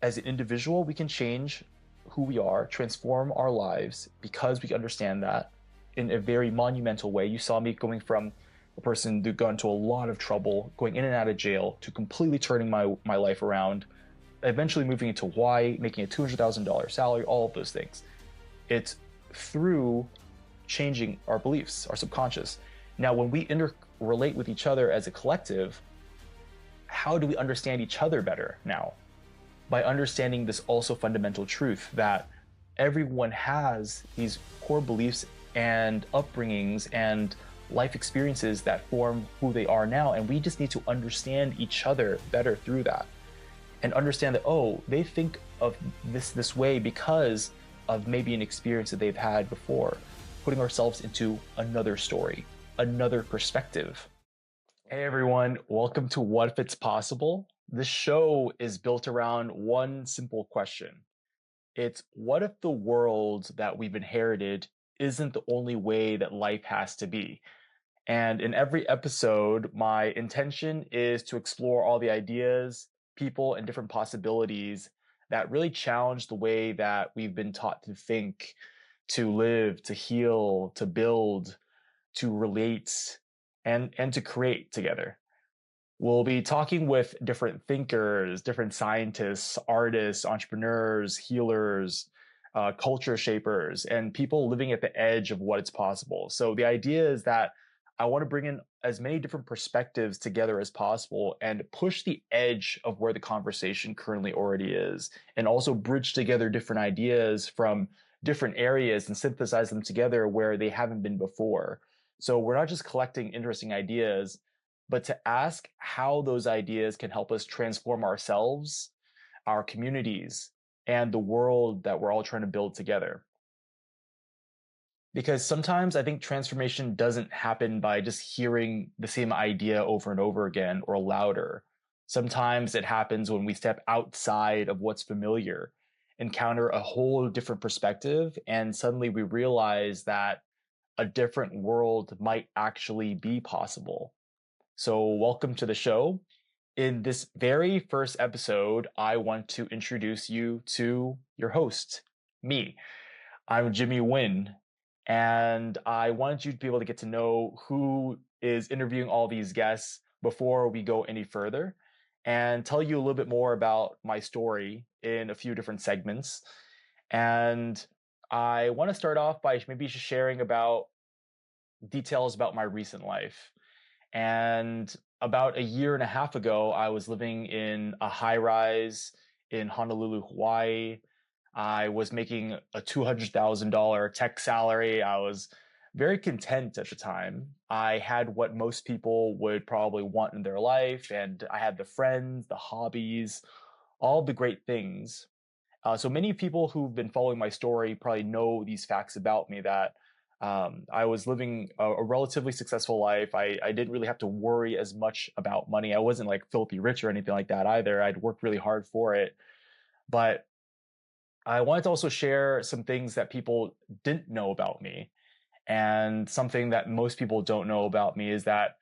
as an individual, we can change who we are, transform our lives because we understand that in a very monumental way. You saw me going from a person who got into a lot of trouble, going in and out of jail, to completely turning my life around, eventually moving into Hawaii, making a $200,000 salary, all of those things. It's through changing our beliefs, our subconscious. Now, when we interrelate with each other as a collective, how do we understand each other better now? By understanding this also fundamental truth that everyone has these core beliefs and upbringings and life experiences that form who they are now. And we just need to understand each other better through that and understand that, oh, they think of this way because of maybe an experience that they've had before, putting ourselves into another story, another perspective. Hey everyone, welcome to What If It's Possible? This show is built around one simple question. It's what if the world that we've inherited isn't the only way that life has to be? And in every episode, my intention is to explore all the ideas, people, and different possibilities that really challenge the way that we've been taught to think, to live, to heal, to build, to relate, and to create together. We'll be talking with different thinkers, different scientists, artists, entrepreneurs, healers, culture shapers, and people living at the edge of what is possible. So the idea is that I want to bring in as many different perspectives together as possible and push the edge of where the conversation currently already is, and also bridge together different ideas from different areas and synthesize them together where they haven't been before. So we're not just collecting interesting ideas, but to ask how those ideas can help us transform ourselves, our communities, and the world that we're all trying to build together. Because sometimes I think transformation doesn't happen by just hearing the same idea over and over again or louder. Sometimes it happens when we step outside of what's familiar, encounter a whole different perspective, and suddenly we realize that a different world might actually be possible. So welcome to the show. In this very first episode, I want to introduce you to your host, me. I'm Jimmy Huynh, and I wanted you to be able to get to know who is interviewing all these guests before we go any further, and tell you a little bit more about my story in a few different segments. And I want to start off by maybe just sharing about details about my recent life. And about a year and a half ago, I was living in a high rise in Honolulu, Hawaii. I was making a $200,000 tech salary. I was very content at the time. I had what most people would probably want in their life, and I had the friends, the hobbies, all the great things. So many people who've been following my story probably know these facts about me, that I was living a relatively successful life. I didn't really have to worry as much about money. I wasn't like filthy rich or anything like that either. I'd worked really hard for it. But I wanted to also share some things that people didn't know about me. And something that most people don't know about me is that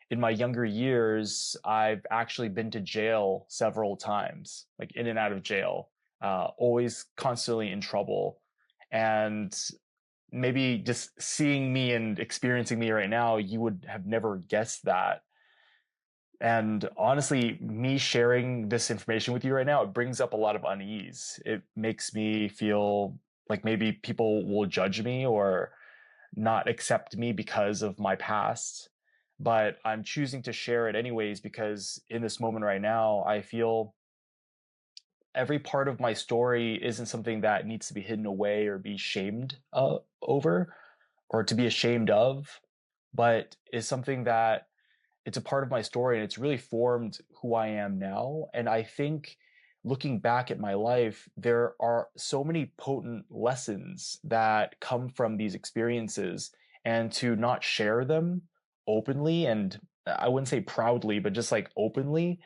in my younger years, I've actually been to jail several times, like in and out of jail, always constantly in trouble. And maybe just seeing me and experiencing me right now, you would have never guessed that. And honestly, me sharing this information with you right now, it brings up a lot of unease. It makes me feel like maybe people will judge me or not accept me because of my past. But I'm choosing to share it anyways, because in this moment right now, I feel every part of my story isn't something that needs to be hidden away or be shamed over or to be ashamed of, but is something that it's a part of my story, and it's really formed who I am now. And I think looking back at my life, there are so many potent lessons that come from these experiences, and to not share them openly, and I wouldn't say proudly, but just like openly,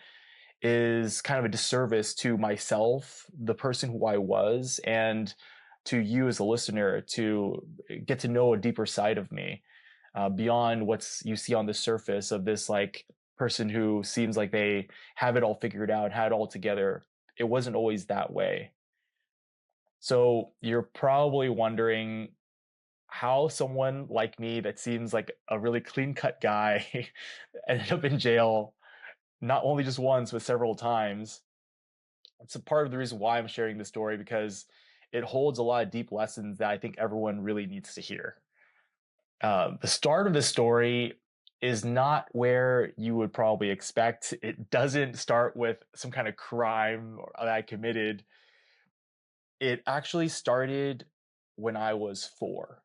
is kind of a disservice to myself, the person who I was, and to you as a listener to get to know a deeper side of me, beyond what's you see on the surface of this like person who seems like they have it all figured out, had it all together, it wasn't always that way. So you're probably wondering how someone like me that seems like a really clean cut guy ended up in jail, not only just once, but several times. It's a part of the reason why I'm sharing this story, because it holds a lot of deep lessons that I think everyone really needs to hear. The start of the story is not where you would probably expect. It doesn't start with some kind of crime that I committed. It actually started when I was 4.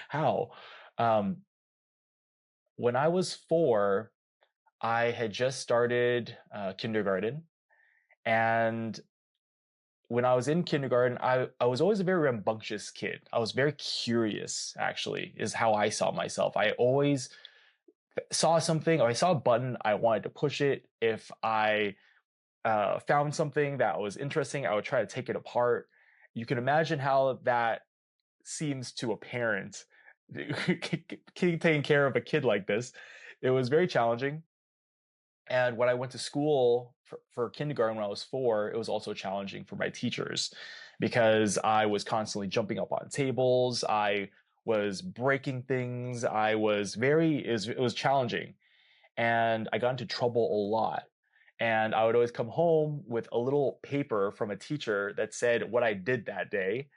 How? Um, when I was 4, I had just started kindergarten. And when I was in kindergarten, I was always a very rambunctious kid. I was very curious, actually, is how I saw myself. I always saw something, or I saw a button, I wanted to push it. If I found something that was interesting, I would try to take it apart. You can imagine how that seems to a parent taking care of a kid like this. It was very challenging. And when I went to school for kindergarten when I was 4, it was also challenging for my teachers, because I was constantly jumping up on tables. I was breaking things. It was challenging. And I got into trouble a lot. And I would always come home with a little paper from a teacher that said what I did that day.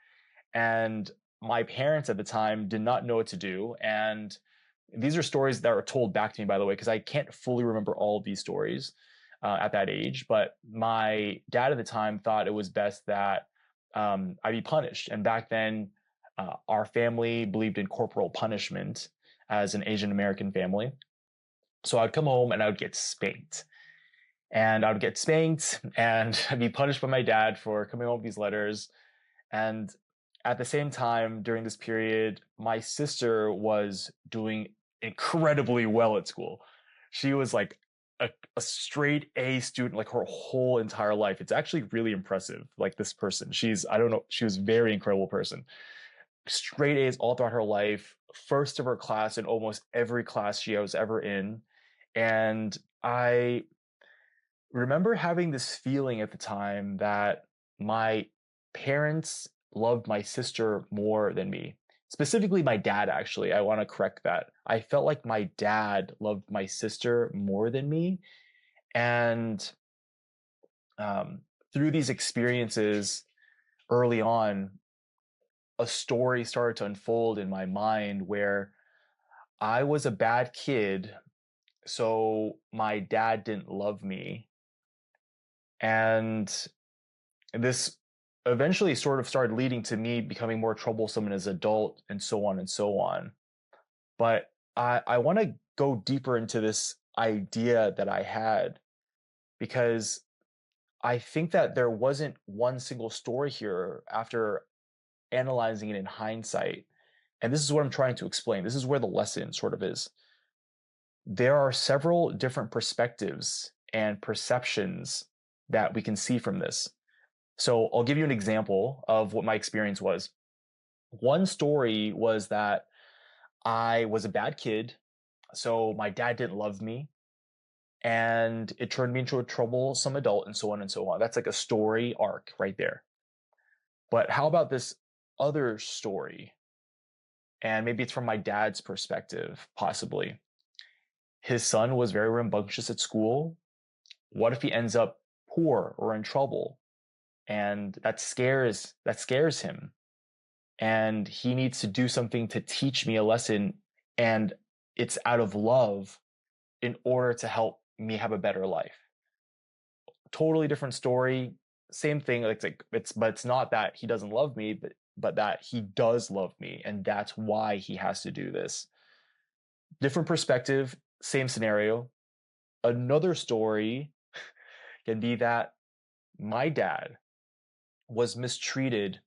And my parents at the time did not know what to do. And these are stories that were told back to me, by the way, because I can't fully remember all of these stories at that age. But my dad at the time thought it was best that I be punished. And back then, our family believed in corporal punishment as an Asian American family. So I'd come home and I would get spanked. And I would get spanked and I'd be punished by my dad for coming home with these letters. And at the same time, during this period, my sister was doing incredibly well at school. She was like a straight A student like her whole entire life. It's actually really impressive. Like this person, I don't know, she was a very incredible person. Straight A's all throughout her life, first of her class in almost every class she was ever in. And I remember having this feeling at the time that my parents loved my sister more than me. Specifically, my dad, actually. I want to correct that. I felt like my dad loved my sister more than me. And um, through these experiences early on, a story started to unfold in my mind where I was a bad kid, so my dad didn't love me. And this eventually sort of started leading to me becoming more troublesome as an adult, and so on and so on. But I want to go deeper into this idea that I had, because I think that there wasn't one single story here after analyzing it in hindsight. And this is what I'm trying to explain. This is where the lesson sort of is. There are several different perspectives and perceptions that we can see from this. So I'll give you an example of what my experience was. One story was that I was a bad kid, so my dad didn't love me, and it turned me into a troublesome adult, and so on and so on. That's like a story arc right there. But how about this other story? And maybe it's from my dad's perspective, possibly. His son was very rambunctious at school. What if he ends up poor or in trouble? And that scares him. And he needs to do something to teach me a lesson, and it's out of love in order to help me have a better life. Totally different story, same thing. But it's not that he doesn't love me, but that he does love me, and that's why he has to do this. Different perspective, same scenario. Another story can be that my dad was mistreated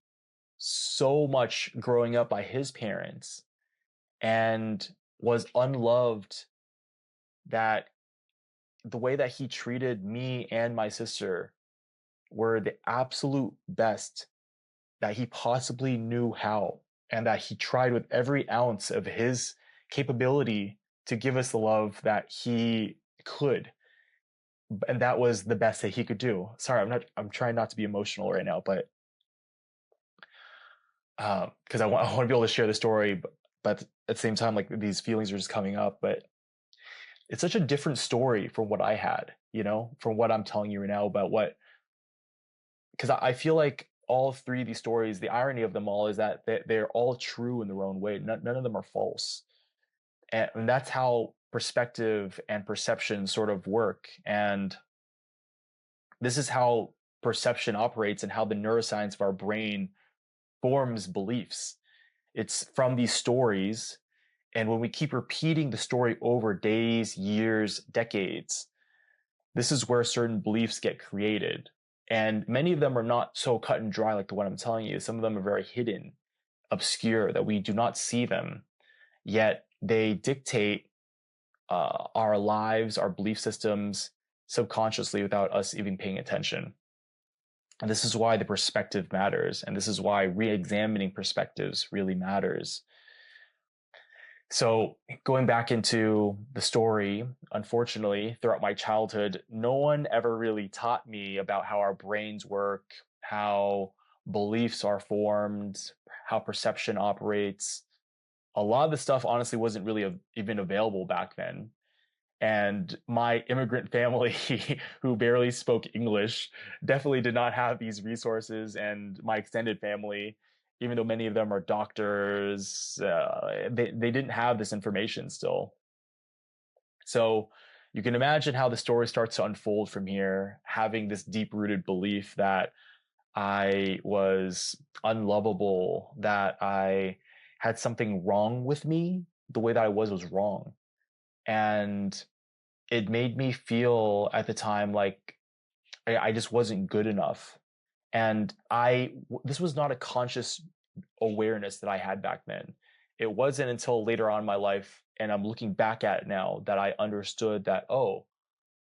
so much growing up by his parents and was unloved, that the way that he treated me and my sister were the absolute best that he possibly knew how, and that he tried with every ounce of his capability to give us the love that he could. and that was the best that he could do. Sorry, I'm trying not to be emotional right now, but because I want to be able to share the story, but at the same time, like these feelings are just coming up. But it's such a different story from what I had, from what I'm telling you right now about what, because I feel like all three of these stories, the irony of them all is that they're all true in their own way. None of them are false. And that's how perspective and perception sort of work. And this is how perception operates and how the neuroscience of our brain forms beliefs. It's from these stories. And when we keep repeating the story over days, years, decades, this is where certain beliefs get created. And many of them are not so cut and dry like the one I'm telling you. Some of them are very hidden, obscure, that we do not see them, yet they dictate our lives, our belief systems subconsciously without us even paying attention. And this is why the perspective matters. And this is why re-examining perspectives really matters. So going back into the story, unfortunately, throughout my childhood, no one ever really taught me about how our brains work, how beliefs are formed, how perception operates. A lot of the stuff honestly wasn't really even available back then. And my immigrant family, who barely spoke English, definitely did not have these resources. And my extended family, even though many of them are doctors, they didn't have this information still. So you can imagine how the story starts to unfold from here, having this deep rooted belief that I was unlovable, that I had something wrong with me. The way that I was wrong. And it made me feel at the time like I just wasn't good enough. And this was not a conscious awareness that I had back then. It wasn't until later on in my life, and I'm looking back at it now, that I understood that, oh,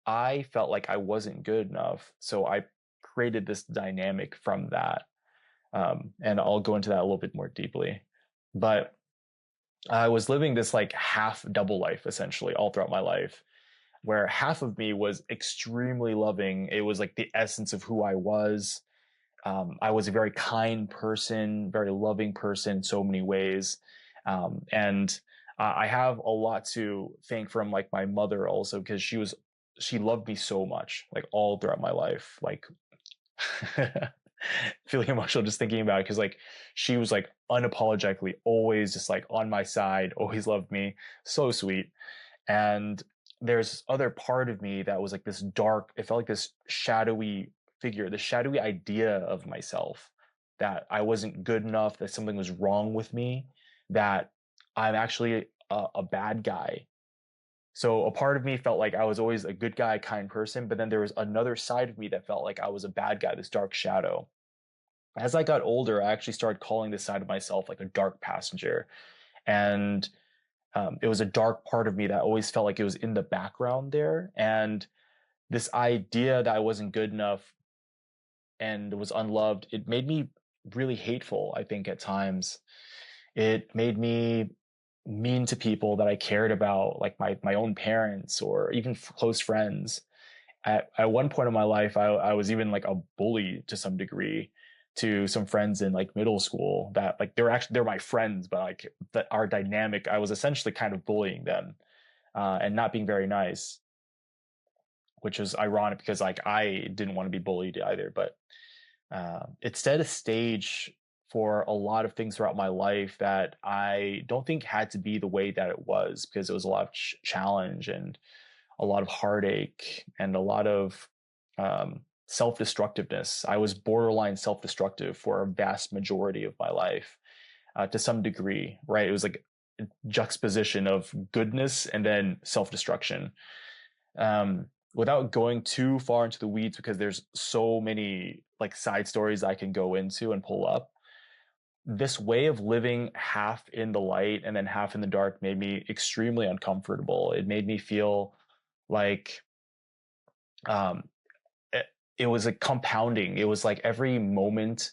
I felt like I wasn't good enough. So I created this dynamic from that. And I'll go into that a little bit more deeply. But I was living this like half double life essentially all throughout my life, where half of me was extremely loving. It was like the essence of who I was. I was a very kind person, very loving person in so many ways. And I have a lot to thank from like my mother also, because she loved me so much, like all throughout my life, like feeling emotional just thinking about it, because like she was like unapologetically always just like on my side, always loved me, so sweet. And there's this other part of me that was like this dark, it felt like this shadowy figure, the shadowy idea of myself, that I wasn't good enough, that something was wrong with me, that I'm actually a bad guy. So a part of me felt like I was always a good guy, kind person, but then there was another side of me that felt like I was a bad guy, this dark shadow. As I got older, I actually started calling this side of myself like a dark passenger. And it was a dark part of me that always felt like it was in the background there. And this idea that I wasn't good enough and was unloved, it made me really hateful, I think, at times. It made me mean to people that I cared about, like my own parents or even close friends. At one point in my life, I was even like a bully to some degree to some friends in like middle school, that like they're my friends, but like that our dynamic, I was essentially kind of bullying them and not being very nice, which was ironic because like I didn't want to be bullied either. But it set a stage for a lot of things throughout my life that I don't think had to be the way that it was, because it was a lot of challenge and a lot of heartache and a lot of self-destructiveness. I was borderline self-destructive for a vast majority of my life, to some degree, right? It was like a juxtaposition of goodness and then self-destruction. Without going too far into the weeds, because there's so many like side stories I can go into and pull up, this way of living half in the light and then half in the dark made me extremely uncomfortable. It made me feel like um, it was like compounding. It was like every moment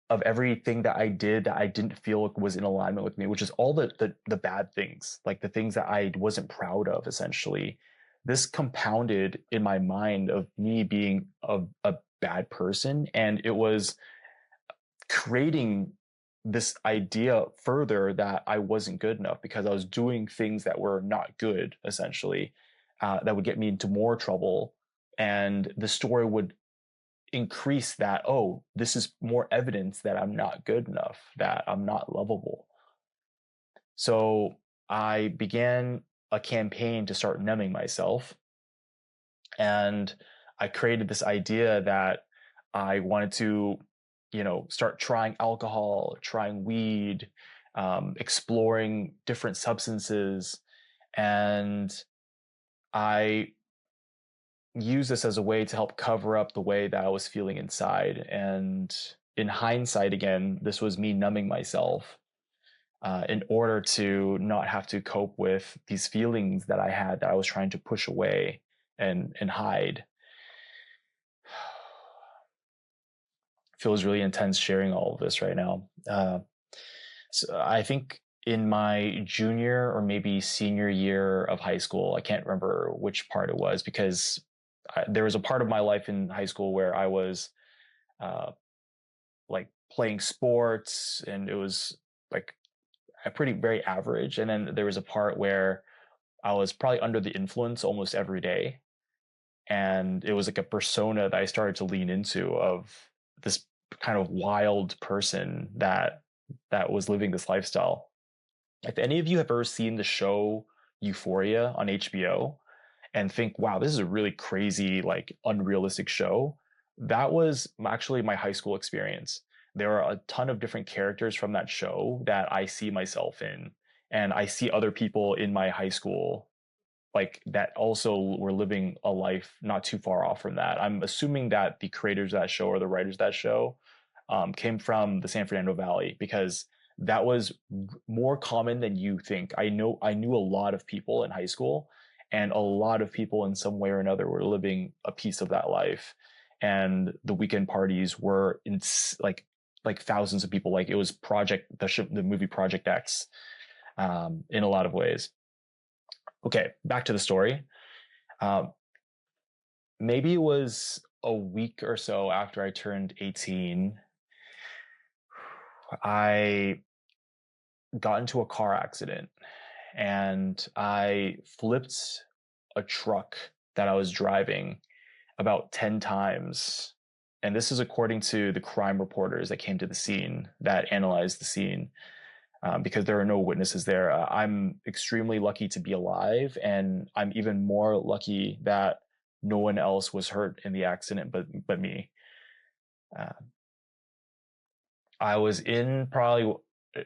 of everything that I did that I didn't feel was in alignment with me, which is all the bad things, like the things that I wasn't proud of, essentially. this compounded in my mind of me being a bad person, and it was creating this idea further that I wasn't good enough because I was doing things that were not good, essentially, that would get me into more trouble. And the story would increase that, oh, this is more evidence that I'm not good enough, that I'm not lovable. So I began a campaign to start numbing myself. And I created this idea that I wanted to, start trying alcohol, trying weed, exploring different substances. And I use this as a way to help cover up the way that I was feeling inside. And in hindsight, again, this was me numbing myself in order to not have to cope with these feelings that I had that I was trying to push away and hide. Feels really intense sharing all of this right now. So I think in my junior or maybe senior year of high school, I can't remember which part it was, because there was a part of my life in high school where I was like playing sports, and it was like a very average. And then there was a part where I was probably under the influence almost every day. And it was like a persona that I started to lean into of this kind of wild person that was living this lifestyle. If any of you have ever seen the show Euphoria on HBO and think, wow, this is a really crazy, like unrealistic show, that was actually my high school experience. There are a ton of different characters from that show that I see myself in, and I see other people in my high school like that also were living a life not too far off from that. I'm assuming that the creators of that show or the writers of that show came from the San Fernando Valley, because that was more common than you think. I knew a lot of people in high school, and a lot of people in some way or another were living a piece of that life. And the weekend parties were in like thousands of people. Like it was the movie Project X in a lot of ways. Okay, back to the story. Maybe it was a week or so after I turned 18, I got into a car accident, and I flipped a truck that I was driving about 10 times. And this is according to the crime reporters that came to the scene, that analyzed the scene. Because there are no witnesses there. I'm extremely lucky to be alive, and I'm even more lucky that no one else was hurt in the accident but me. I was in probably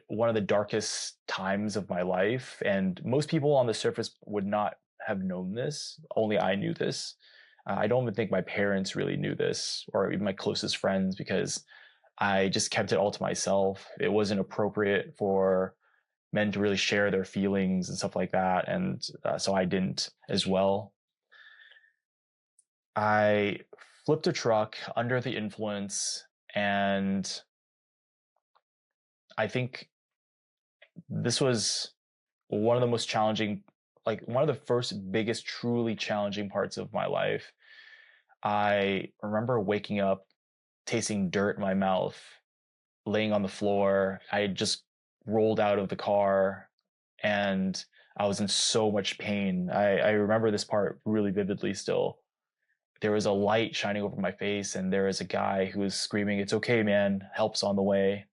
one of the darkest times of my life, and most people on the surface would not have known this. Only I knew this. I don't even think my parents really knew this, or even my closest friends, because I just kept it all to myself. It wasn't appropriate for men to really share their feelings and stuff like that. And so I didn't as well. I flipped a truck under the influence, and I think this was one of the most challenging, like one of the first biggest, truly challenging parts of my life. I remember waking up, tasting dirt in my mouth, laying on the floor. I had just rolled out of the car, and I was in so much pain. I remember this part really vividly still. There was a light shining over my face, and there was a guy who was screaming, "It's okay, man. Help's on the way."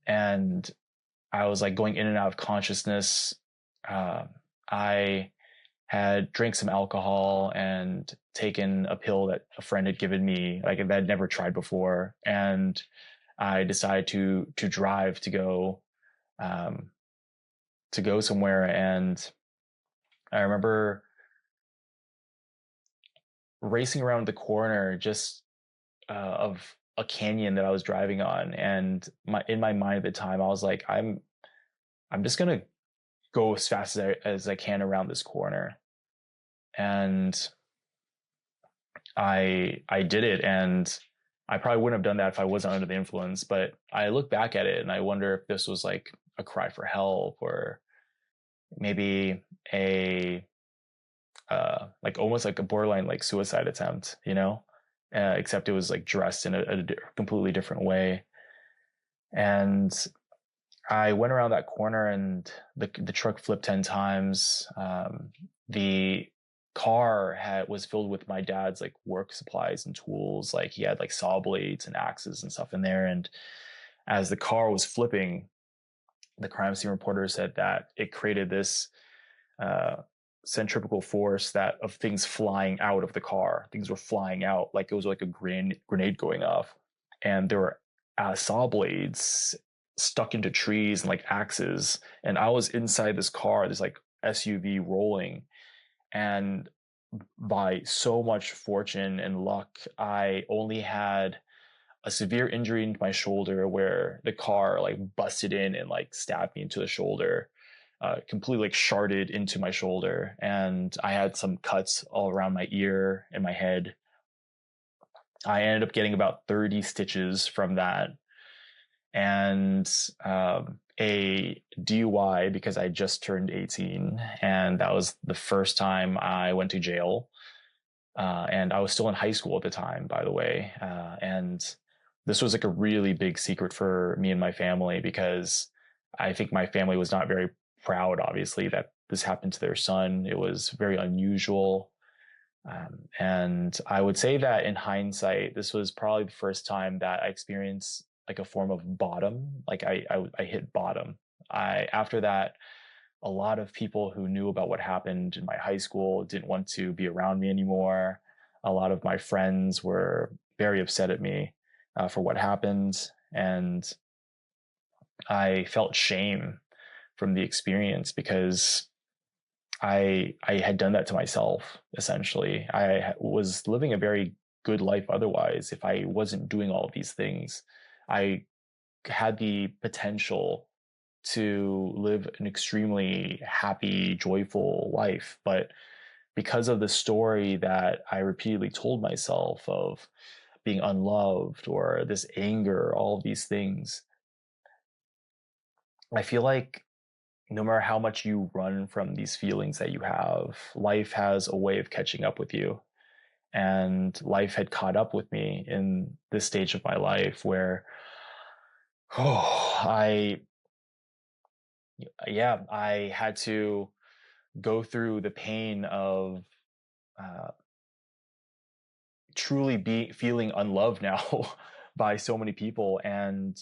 And I was like going in and out of consciousness. I had drank some alcohol and taken a pill that a friend had given me, like that I'd never tried before. And I decided to drive to go somewhere. And I remember racing around the corner just of a canyon that I was driving on, and in my mind at the time, I was like, I'm just gonna go as fast as I can around this corner. And I did it, and I probably wouldn't have done that if I wasn't under the influence. But I look back at it and I wonder if this was like a cry for help, or maybe a like almost like a borderline like suicide attempt, except it was like dressed in a completely different way. And I went around that corner and the truck flipped 10 times. The car was filled with my dad's like work supplies and tools. Like he had like saw blades and axes and stuff in there. And as the car was flipping, the crime scene reporter said that it created this centrifugal force that of things flying out of the car. Things were flying out like it was like a grenade going off. And there were saw blades stuck into trees and like axes. And I was inside this car, this like SUV rolling. And by so much fortune and luck, I only had a severe injury into my shoulder where the car like busted in and like stabbed me into the shoulder, completely like sharded into my shoulder. And I had some cuts all around my ear and my head. I ended up getting about 30 stitches from that, and a DUI because I just turned 18. And that was the first time I went to jail. And I was still in high school at the time, by the way. And this was like a really big secret for me and my family, because I think my family was not very proud, obviously, that this happened to their son. It was very unusual. And I would say that in hindsight, this was probably the first time that I experienced like a form of bottom. Like I hit bottom. After that, a lot of people who knew about what happened in my high school didn't want to be around me anymore. A lot of my friends were very upset at me for what happened. And I felt shame from the experience because I had done that to myself, essentially. I was living a very good life otherwise if I wasn't doing all of these things. I had the potential to live an extremely happy, joyful life. But because of the story that I repeatedly told myself of being unloved or this anger, all of these things, I feel like no matter how much you run from these feelings that you have, life has a way of catching up with you. And life had caught up with me in this stage of my life where, I had to go through the pain of uh, truly feeling unloved now by so many people, and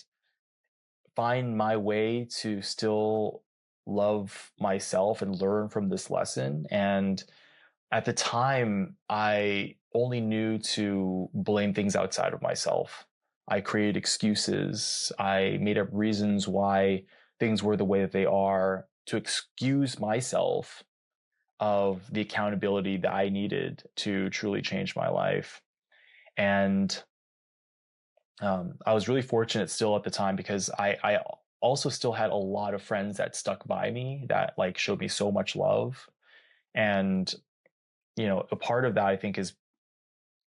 find my way to still love myself and learn from this lesson. And at the time, I only knew to blame things outside of myself. I created excuses. I made up reasons why things were the way that they are to excuse myself of the accountability that I needed to truly change my life. And I was really fortunate still at the time because I also still had a lot of friends that stuck by me that like showed me so much love. And, a part of that I think is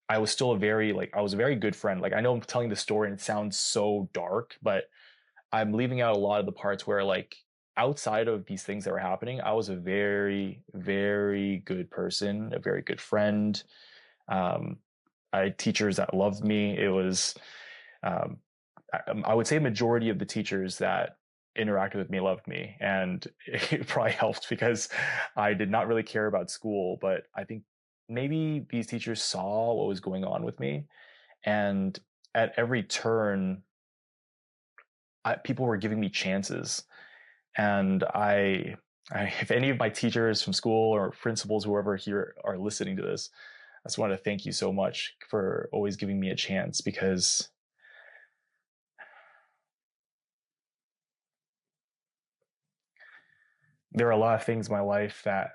I was still I was a very good friend. Like I know I'm telling the story and it sounds so dark, but I'm leaving out a lot of the parts where like outside of these things that were happening, I was a very, very good person, a very good friend. I had teachers that loved me. It was, um, I would say, a majority of the teachers that interacted with me loved me, and it probably helped because I did not really care about school. But I think maybe these teachers saw what was going on with me, and at every turn, people were giving me chances. And if any of my teachers from school or principals, whoever here are listening to this, I just want to thank you so much for always giving me a chance, because there are a lot of things in my life that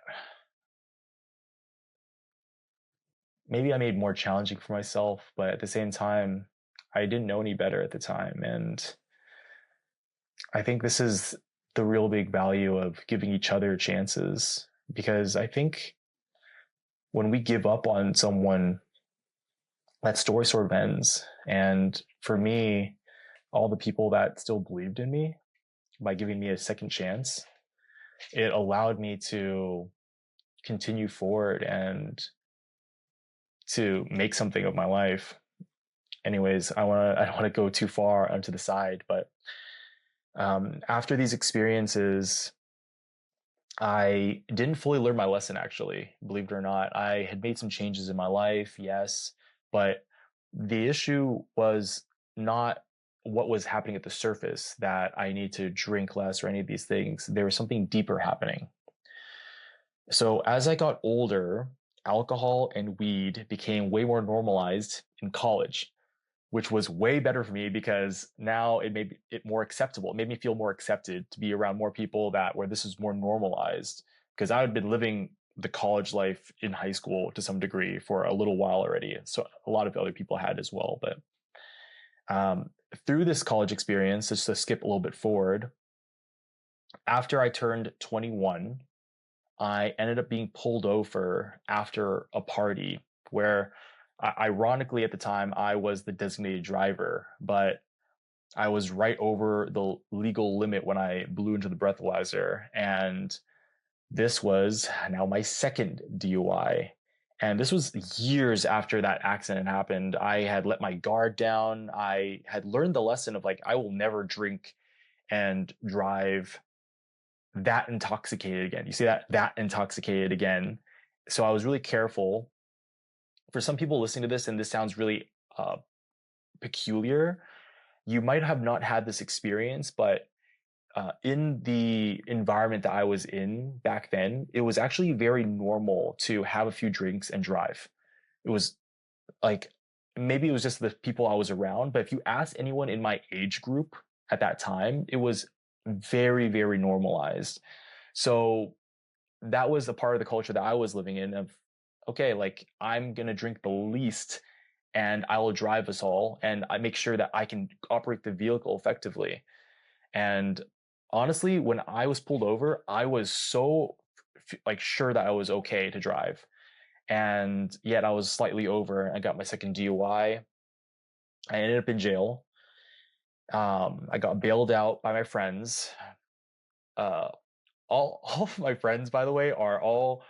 maybe I made more challenging for myself, but at the same time, I didn't know any better at the time. And I think this is the real big value of giving each other chances, because I think when we give up on someone, that story sort of ends. And for me, all the people that still believed in me by giving me a second chance, it allowed me to continue forward and to make something of my life. Anyways, I don't want to go too far onto the side, but after these experiences, I didn't fully learn my lesson, actually, believe it or not. I had made some changes in my life, yes, but the issue was not what was happening at the surface, that I need to drink less or any of these things. There was something deeper happening. So as I got older, alcohol and weed became way more normalized in college, which was way better for me because now it made it more acceptable. It made me feel more accepted to be around more people that where this is more normalized, because I had been living the college life in high school to some degree for a little while already. So a lot of other people had as well. But through this college experience, just to skip a little bit forward, after I turned 21, I ended up being pulled over after a party where, ironically, at the time, I was the designated driver, but I was right over the legal limit when I blew into the breathalyzer. And this was now my second DUI. And this was years after that accident happened. I had let my guard down. I had learned the lesson of like, I will never drink and drive that intoxicated again. You see that intoxicated again. So I was really careful. For some people listening to this, and this sounds really peculiar, you might have not had this experience, but in the environment that I was in back then, it was actually very normal to have a few drinks and drive. It was like, maybe it was just the people I was around, but if you ask anyone in my age group at that time, it was very, very normalized. So that was the part of the culture that I was living in of, okay, like I'm going to drink the least and I will drive us all and I make sure that I can operate the vehicle effectively. And honestly, when I was pulled over, I was so like sure that I was okay to drive. And yet I was slightly over. I got my second DUI. I ended up in jail. I got bailed out by my friends. Uh, all of my friends, by the way, are all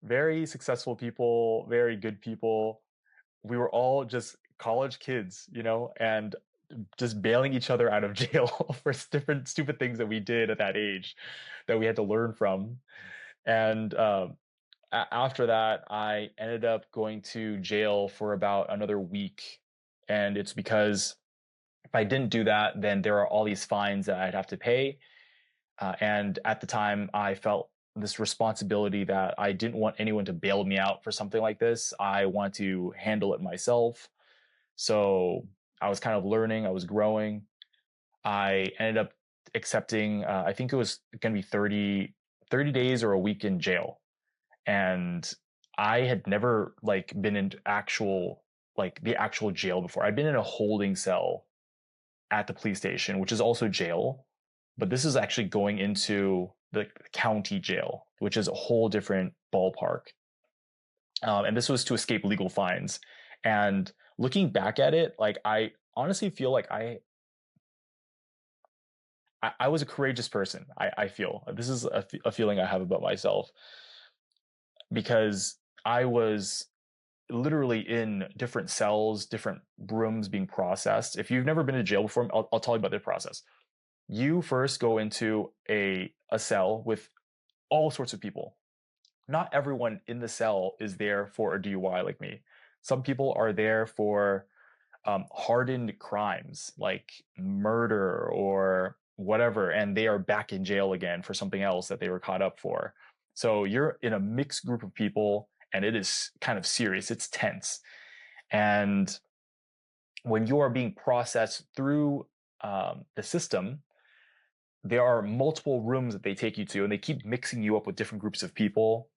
very successful people, very good people. We were all just college kids, you know, and just bailing each other out of jail for different stupid things that we did at that age that we had to learn from. And after that, I ended up going to jail for about another week. And it's because if I didn't do that, then there are all these fines that I'd have to pay. And at the time, I felt this responsibility that I didn't want anyone to bail me out for something like this. I want to handle it myself. So I was kind of learning, I was growing. I ended up accepting, I think it was going to be 30 days or a week in jail. And I had never like been in actual, like the actual jail before. I'd been in a holding cell at the police station, which is also jail, but this is actually going into the county jail, which is a whole different ballpark. And this was to escape legal fines. And looking back at it, like I honestly feel like I was a courageous person. I feel this is a feeling I have about myself because I was literally in different cells, different rooms being processed. If you've never been to jail before, I'll tell you about the process. You first go into a cell with all sorts of people. Not everyone in the cell is there for a DUI like me. Some people are there for hardened crimes like murder or whatever, and they are back in jail again for something else that they were caught up for. So you're in a mixed group of people, and it is kind of serious. It's tense. And when you are being processed through the system, there are multiple rooms that they take you to, and they keep mixing you up with different groups of people.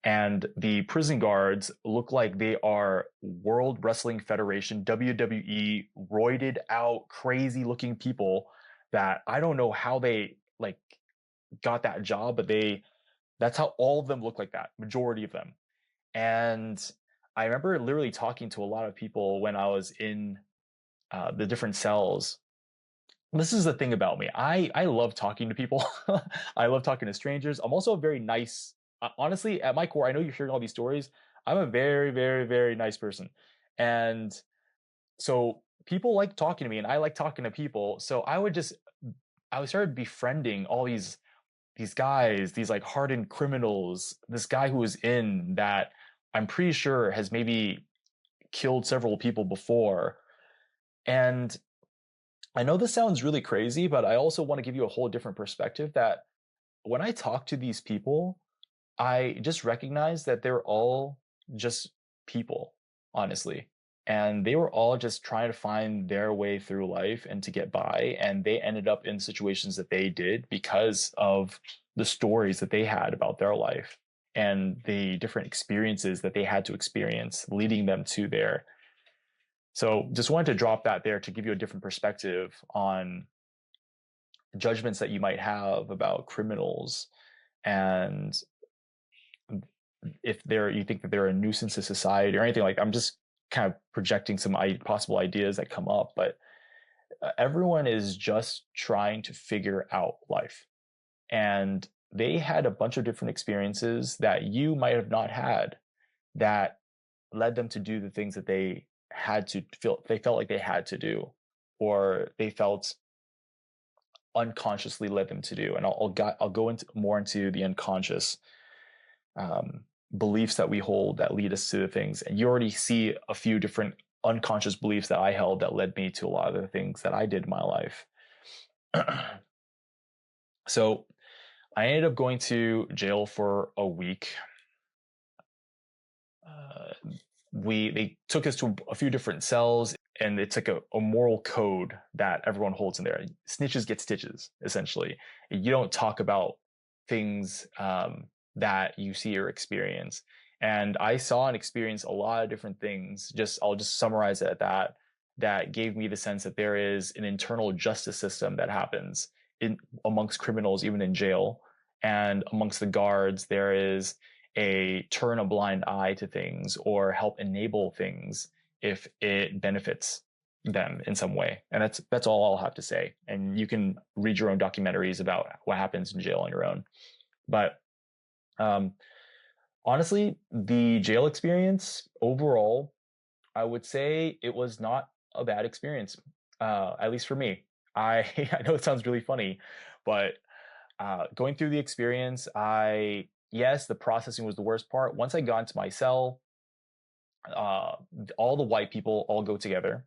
And the prison guards look like they are World Wrestling Federation, WWE, roided out, crazy looking people that I don't know how they like got that job, but that's how all of them look like that, majority of them. And I remember literally talking to a lot of people when I was in the different cells. This is the thing about me. I love talking to people. I love talking to strangers. I'm also a very nice. honestly, at my core, I know you're hearing all these stories. I'm a very, very, very nice person. And so people like talking to me and I like talking to people. So I started befriending all these guys, these like hardened criminals, this guy who was in that I'm pretty sure has maybe killed several people before. And I know this sounds really crazy, but I also want to give you a whole different perspective that when I talk to these people, I just recognize that they're all just people, honestly. And they were all just trying to find their way through life and to get by. And they ended up in situations that they did because of the stories that they had about their life and the different experiences that they had to experience, leading them to there. So just wanted to drop that there to give you a different perspective on judgments that you might have about criminals and if you think that they're a nuisance to society or anything like that. I'm just kind of projecting some possible ideas that come up, but everyone is just trying to figure out life. And they had a bunch of different experiences that you might have not had that led them to do the things that they felt like they had to do, or they felt unconsciously led them to do. And I'll go into more into the unconscious beliefs that we hold that lead us to the things. And you already see a few different unconscious beliefs that I held that led me to a lot of the things that I did in my life. So I ended up going to jail for a week. They took us to a few different cells, and it's like a moral code that everyone holds in there. Snitches get stitches, essentially. You don't talk about things that you see or experience. And I saw and experienced a lot of different things. I'll just summarize it at that gave me the sense that there is an internal justice system that happens amongst criminals, even in jail. And amongst the guards, there is a turn a blind eye to things or help enable things if it benefits them in some way. And that's all I'll have to say. And you can read your own documentaries about what happens in jail on your own. But honestly, the jail experience overall, I would say it was not a bad experience, at least for me. I know it sounds really funny, but going through the experience, yes, the processing was the worst part. Once I got into my cell, all the white people all go together.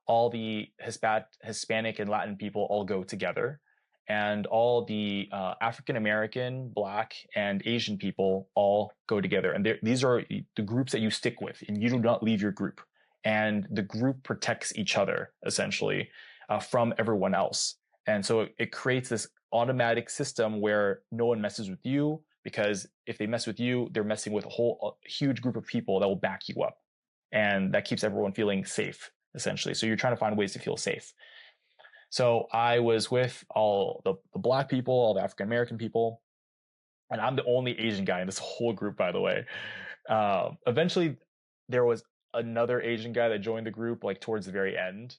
All the Hispanic and Latin people all go together. And all the African American, Black, and Asian people all go together. And these are the groups that you stick with, and you do not leave your group. And the group protects each other, essentially, from everyone else. And so it creates this automatic system where no one messes with you, because if they mess with you, they're messing with a huge group of people that will back you up. And that keeps everyone feeling safe, essentially. So you're trying to find ways to feel safe. So I was with all the Black people, all the African American people, and I'm the only Asian guy in this whole group, by the way. Eventually, there was another Asian guy that joined the group, like towards the very end,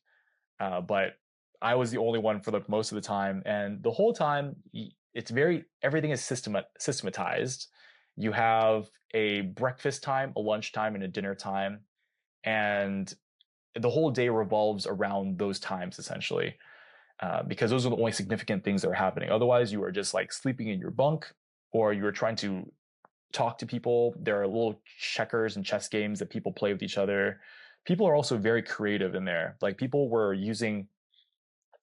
but I was the only one for most of the time. And the whole time, everything is systematized. You have a breakfast time, a lunch time, and a dinner time, and the whole day revolves around those times, essentially. Because those are the only significant things that are happening. Otherwise, you are just like sleeping in your bunk, or you are trying to talk to people. There are little checkers and chess games that people play with each other. People are also very creative in there. Like, people were using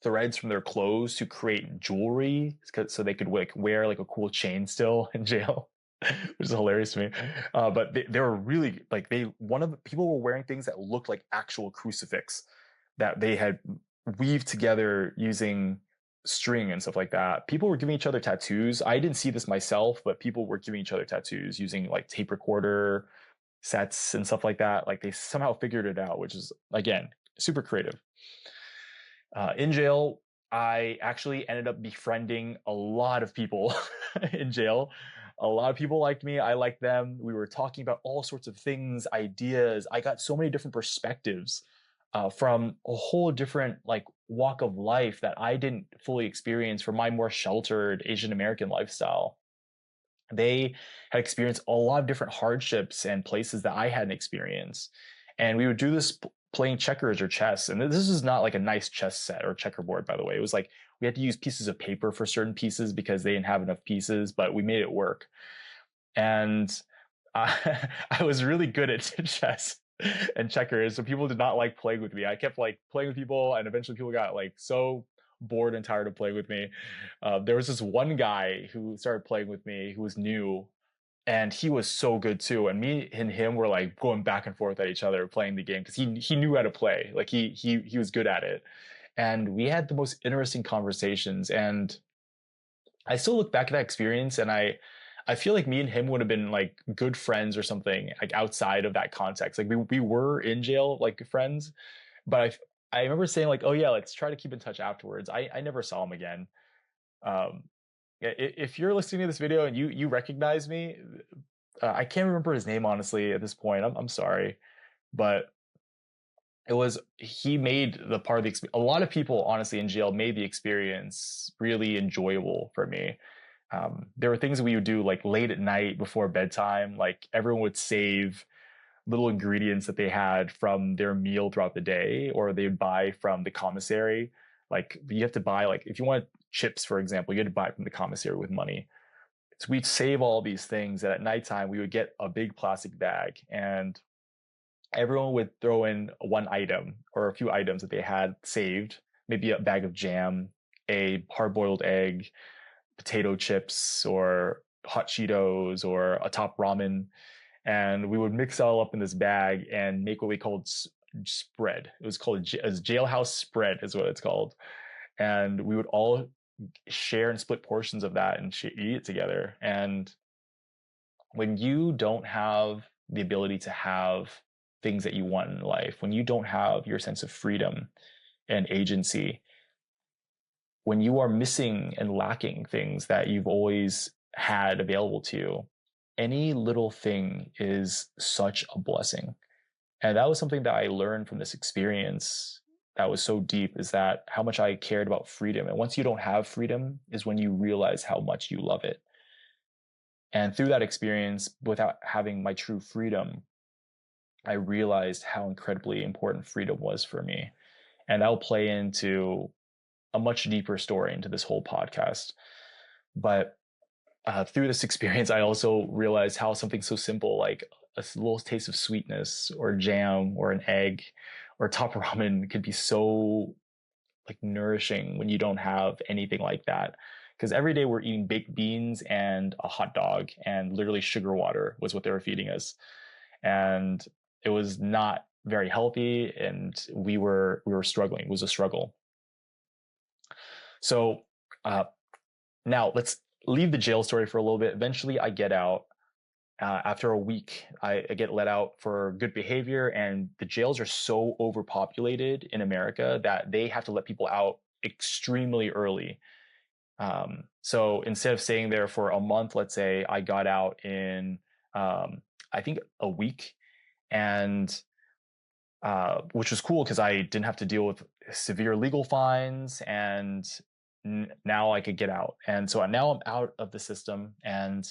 threads from their clothes to create jewelry so they could wear like a cool chain still in jail. Which is hilarious to me. But they were really like people were wearing things that looked like actual crucifix that they had weaved together using string and stuff like that. People were giving each other tattoos. I didn't see this myself, but people were giving each other tattoos using like tape recorder sets and stuff like that. Like, they somehow figured it out, which is, again, super creative. In jail, I actually ended up befriending a lot of people in jail. A lot of people liked me. I liked them. We were talking about all sorts of things, ideas. I got so many different perspectives from a whole different like walk of life that I didn't fully experience from my more sheltered Asian American lifestyle. They had experienced a lot of different hardships and places that I hadn't experienced. And we would do this playing checkers or chess. And this is not like a nice chess set or checkerboard, by the way. It was like we had to use pieces of paper for certain pieces because they didn't have enough pieces, but we made it work. And I was really good at chess and checkers, so people did not like playing with me. I kept like playing with people, and eventually people got like so bored and tired of playing with me. There was this one guy who started playing with me who was new, and he was so good too. And me and him were like going back and forth at each other playing the game because he knew how to play. Like he was good at it, and we had the most interesting conversations. And I still look back at that experience, and I feel like me and him would have been like good friends or something like outside of that context. Like we were in jail like friends, but I remember saying like, oh yeah, let's try to keep in touch afterwards. I never saw him again. Um, if you're listening to this video and you recognize me, I can't remember his name honestly at this point. I'm sorry, but it was he made the part of the experience. A lot of people honestly in jail made the experience really enjoyable for me. There were things we would do like late at night before bedtime. Like everyone would save little ingredients that they had from their meal throughout the day, or they'd buy from the commissary. Like you have to buy, like if you want chips, for example, you had to buy from the commissary with money. So we'd save all these things, and at nighttime we would get a big plastic bag, and everyone would throw in one item or a few items that they had saved, maybe a bag of jam, a hard-boiled egg, potato chips, or hot Cheetos, or a top ramen, and we would mix it all up in this bag and make what we called spread. It was called as jailhouse spread, is what it's called, and we would all share and split portions of that and eat it together. And when you don't have the ability to have things that you want in life, when you don't have your sense of freedom and agency, when you are missing and lacking things that you've always had available to you, any little thing is such a blessing. And that was something that I learned from this experience that was so deep, is that how much I cared about freedom. And once you don't have freedom is when you realize how much you love it. And through that experience, without having my true freedom, I realized how incredibly important freedom was for me. And that'll play into a much deeper story into this whole podcast. But through this experience, I also realized how something so simple like a little taste of sweetness or jam or an egg or top ramen could be so like nourishing when you don't have anything like that. Because every day we're eating baked beans and a hot dog, and literally sugar water was what they were feeding us. And it was not very healthy, and we were struggling. It was a struggle. So now let's leave the jail story for a little bit. Eventually I get out. After a week, I get let out for good behavior, and the jails are so overpopulated in America that they have to let people out extremely early. So instead of staying there for a month, let's say, I got out in, I think, a week, and which was cool because I didn't have to deal with severe legal fines, and now I could get out. And so now I'm out of the system, and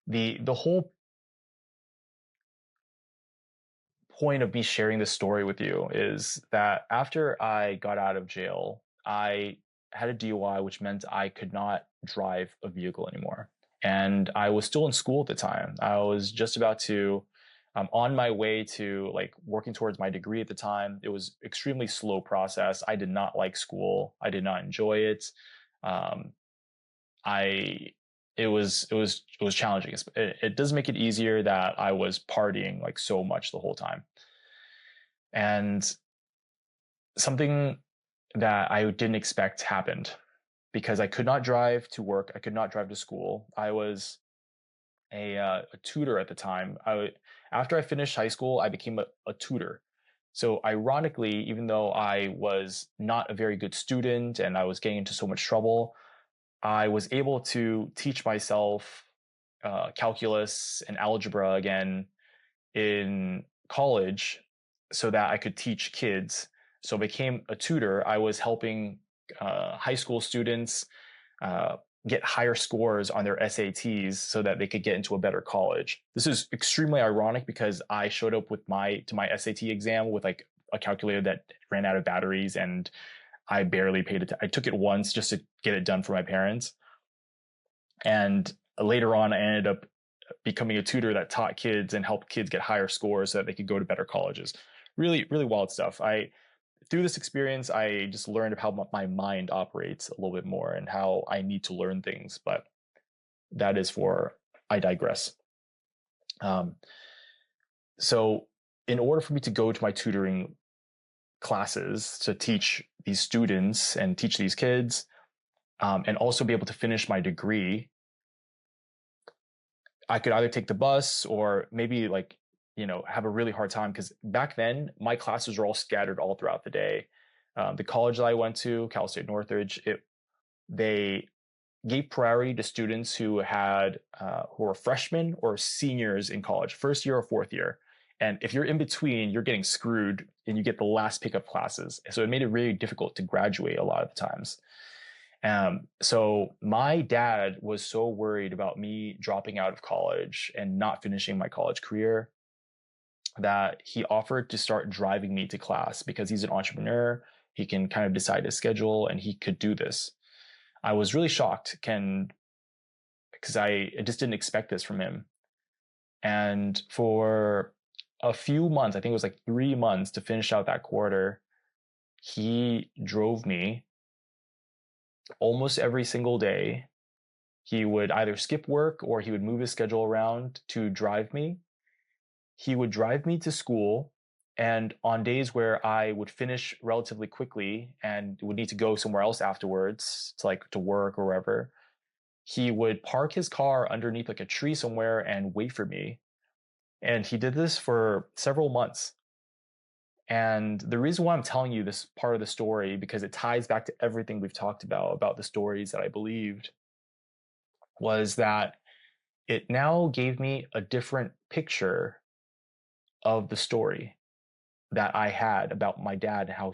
the whole point of me sharing this story with you is that after I got out of jail, I had a DUI, which meant I could not drive a vehicle anymore. And I was still in school at the time. I was just about to, on my way to like working towards my degree at the time. It was extremely slow process. I did not like school. I did not enjoy it. Um, I it was challenging. It does make it easier that I was partying like so much the whole time. And something that I didn't expect happened because I could not drive to work. I could not drive to school. I was a tutor at the time. After I finished high school, I became a tutor. So ironically, even though I was not a very good student and I was getting into so much trouble, I was able to teach myself calculus and algebra again in college so that I could teach kids. So I became a tutor. I was helping high school students get higher scores on their SATs so that they could get into a better college. This is extremely ironic because I showed up with my SAT exam with like a calculator that ran out of batteries, and I barely paid it. I took it once just to get it done for my parents. And later on, I ended up becoming a tutor that taught kids and helped kids get higher scores so that they could go to better colleges. Really, really wild stuff. Through this experience, I just learned how my mind operates a little bit more and how I need to learn things. But that is I digress. So in order for me to go to my tutoring classes to teach these students and teach these kids, and also be able to finish my degree, I could either take the bus or maybe have a really hard time, because back then my classes were all scattered all throughout the day. The college that I went to, Cal State Northridge, they gave priority to students who were freshmen or seniors in college, first year or fourth year. And if you're in between, you're getting screwed and you get the last pick of classes. So it made it really difficult to graduate a lot of the times. So my dad was so worried about me dropping out of college and not finishing my college career that he offered to start driving me to class, because he's an entrepreneur. He can kind of decide his schedule and he could do this. I was really shocked because I just didn't expect this from him. And for a few months, I think it was like 3 months to finish out that quarter, he drove me almost every single day. He would either skip work or he would move his schedule around to drive me. He would drive me to school, and on days where I would finish relatively quickly and would need to go somewhere else afterwards, to work or wherever, he would park his car underneath like a tree somewhere and wait for me. And he did this for several months. And the reason why I'm telling you this part of the story, because it ties back to everything we've talked about the stories that I believed, was that it now gave me a different picture of the story that I had about my dad, how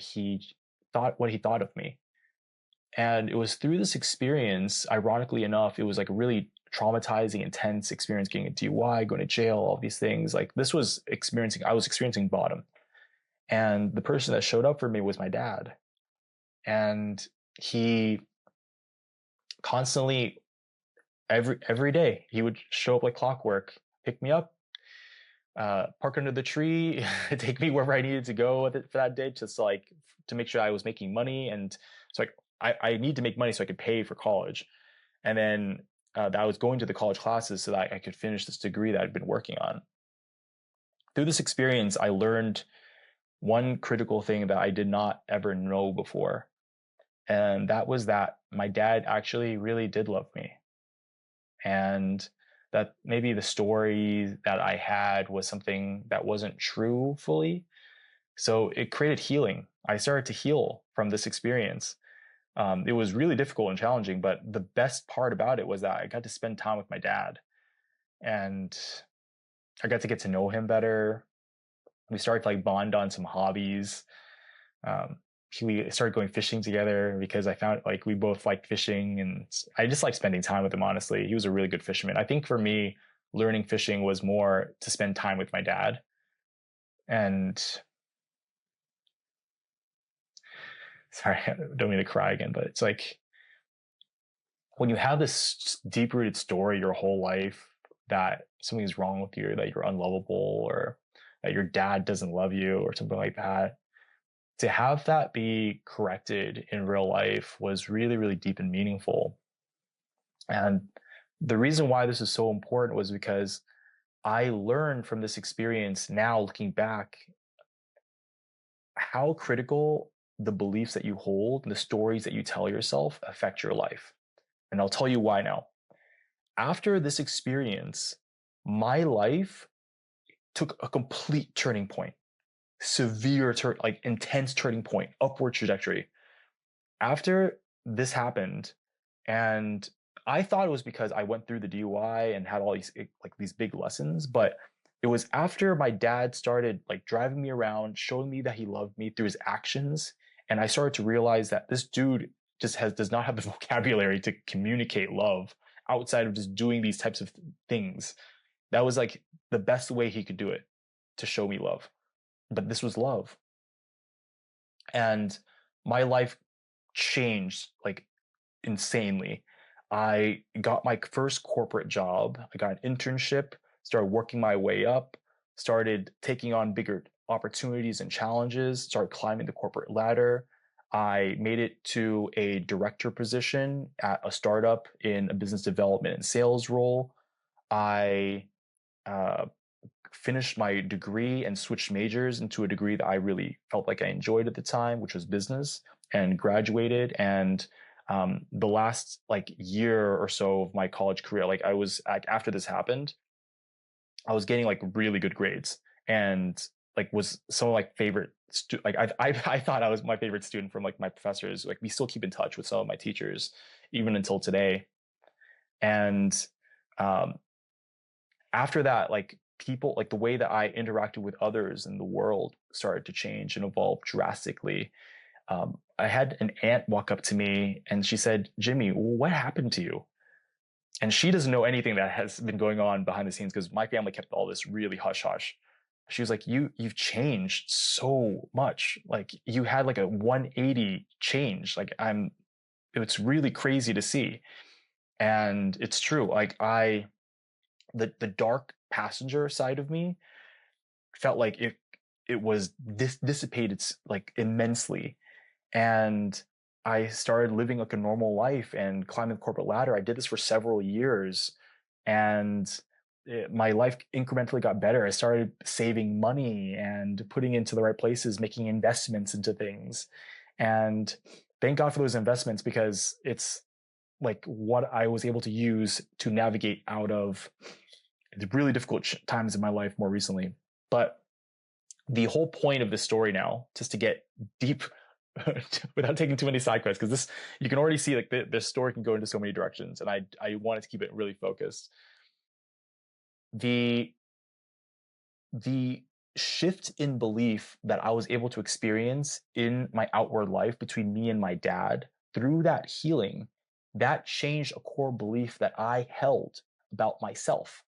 what he thought of me. And it was through this experience, ironically enough, it was like a really traumatizing, intense experience, getting a DUI, going to jail, all these things. Like I was experiencing bottom. And the person that showed up for me was my dad. And he constantly, every day, he would show up like clockwork, pick me up, park under the tree, take me wherever I needed to go for that day, just to make sure I was making money. And so I need to make money so I could pay for college. And then that I was going to the college classes so that I could finish this degree that I'd been working on. Through this experience, I learned one critical thing that I did not ever know before. And that was that my dad actually really did love me. And that maybe the story that I had was something that wasn't true fully. So it created healing. I started to heal from this experience. It was really difficult and challenging, but the best part about it was that I got to spend time with my dad. And I got to get to know him better. We started to bond on some hobbies. We started going fishing together because I found we both liked fishing, and I just liked spending time with him, honestly. He was a really good fisherman. I think for me, learning fishing was more to spend time with my dad. And sorry, I don't mean to cry again, but it's when you have this deep-rooted story your whole life that something's wrong with you, that you're unlovable, or that your dad doesn't love you or something like that, to have that be corrected in real life was really, really deep and meaningful. And the reason why this is so important was because I learned from this experience, now looking back, how critical the beliefs that you hold and the stories that you tell yourself affect your life. And I'll tell you why now. After this experience, my life took a complete turning point, severe, intense turning point, upward trajectory. After this happened, and I thought it was because I went through the DUI and had all these big lessons, but it was after my dad started driving me around, showing me that he loved me through his actions, and I started to realize that this dude does not have the vocabulary to communicate love outside of just doing these types of things. That was like the best way he could do it to show me love. But this was love. And my life changed like insanely. I got my first corporate job. I got an internship, started working my way up, started taking on bigger opportunities and challenges, started climbing the corporate ladder. I made it to a director position at a startup in a business development and sales role. I uh, finished my degree and switched majors into a degree that I really felt like I enjoyed at the time, which was business, and graduated. And the last like year or so of my college career, like I was like after this happened, I was getting like really good grades and like was some of like favorite like I thought I was my favorite student from like my professors. Like we still keep in touch with some of my teachers even until today. And um, after that, like people, like the way that I interacted with others in the world started to change and evolve drastically. I had an aunt walk up to me and she said, Jimmy, what happened to you? And she doesn't know anything that has been going on behind the scenes because my family kept all this really hush hush. She was like, you've changed so much. Like you had like a 180 change. Like it's really crazy to see. And it's true. Like the dark passenger side of me felt like it was dissipated like immensely. And I started living like a normal life and climbing the corporate ladder. I did this for several years, and my life incrementally got better. I started saving money and putting into the right places, making investments into things. And thank God for those investments because it's like what I was able to use to navigate out of the really difficult times in my life more recently. But the whole point of this story now, just to get deep without taking too many side quests, because this you can already see like the story can go into so many directions, and I wanted to keep it really focused. The the shift in belief that I was able to experience in my outward life between me and my dad through that healing, that changed a core belief that I held about myself,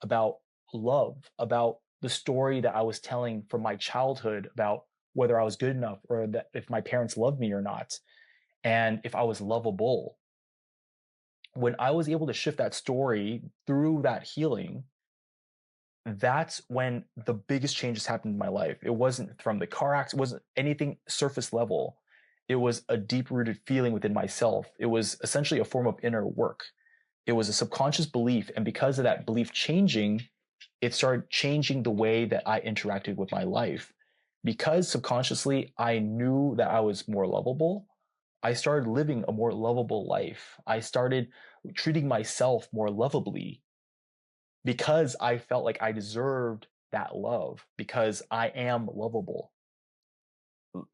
about love, about the story that I was telling from my childhood about whether I was good enough or that if my parents loved me or not, and if I was lovable. When I was able to shift that story through that healing, that's when the biggest changes happened in my life. It wasn't from the car accident, it wasn't anything surface level. It was a deep rooted feeling within myself. It was essentially a form of inner work. It was a subconscious belief. And because of that belief changing, it started changing the way that I interacted with my life. Because subconsciously I knew that I was more lovable, I started living a more lovable life. I started treating myself more lovably because I felt like I deserved that love because I am lovable.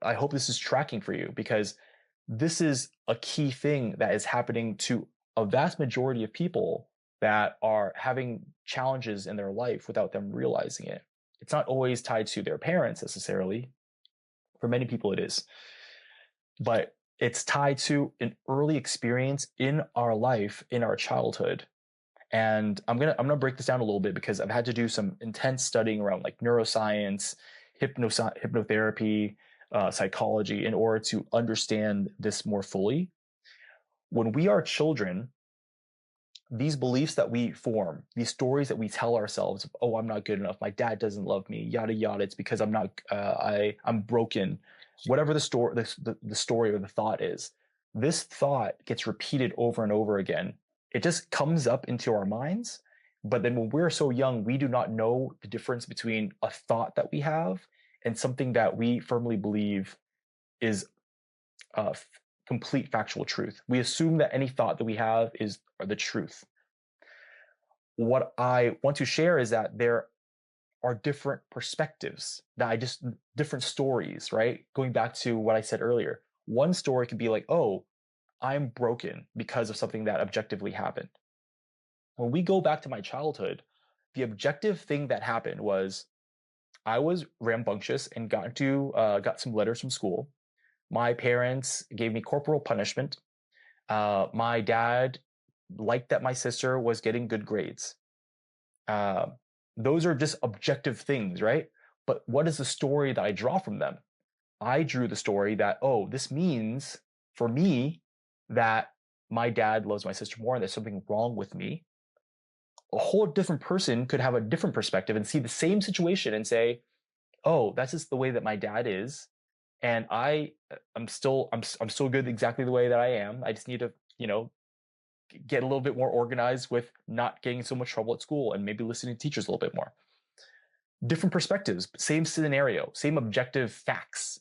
I hope this is tracking for you because this is a key thing that is happening to a vast majority of people that are having challenges in their life without them realizing it. It's not always tied to their parents necessarily. For many people, it is. But it's tied to an early experience in our life, in our childhood. And I'm gonna break this down a little bit because I've had to do some intense studying around like neuroscience, hypnotherapy, psychology in order to understand this more fully. When we are children, these beliefs that we form, these stories that we tell ourselves, oh, I'm not good enough, my dad doesn't love me, yada yada. It's because I'm not, I'm broken. Whatever the story or the thought is, this thought gets repeated over and over again. It just comes up into our minds, but then when we're so young, we do not know the difference between a thought that we have and something that we firmly believe is uh, complete factual truth. We assume that any thought that we have is the truth. What I want to share is that there are different perspectives different stories, right? Going back to what I said earlier, one story could be like, oh, I'm broken because of something that objectively happened. When we go back to my childhood, the objective thing that happened was I was rambunctious and got some letters from school. My parents gave me corporal punishment. My dad liked that my sister was getting good grades. Uh, those are just objective things, right? But what is the story that I draw from them? I drew the story that, oh, this means for me that my dad loves my sister more and there's something wrong with me. A whole different person could have a different perspective and see the same situation and say, oh, that's just the way that my dad is. And I'm still good exactly the way that I am. I just need to, get a little bit more organized with not getting in so much trouble at school and maybe listening to teachers a little bit more. Different perspectives, same scenario, same objective facts,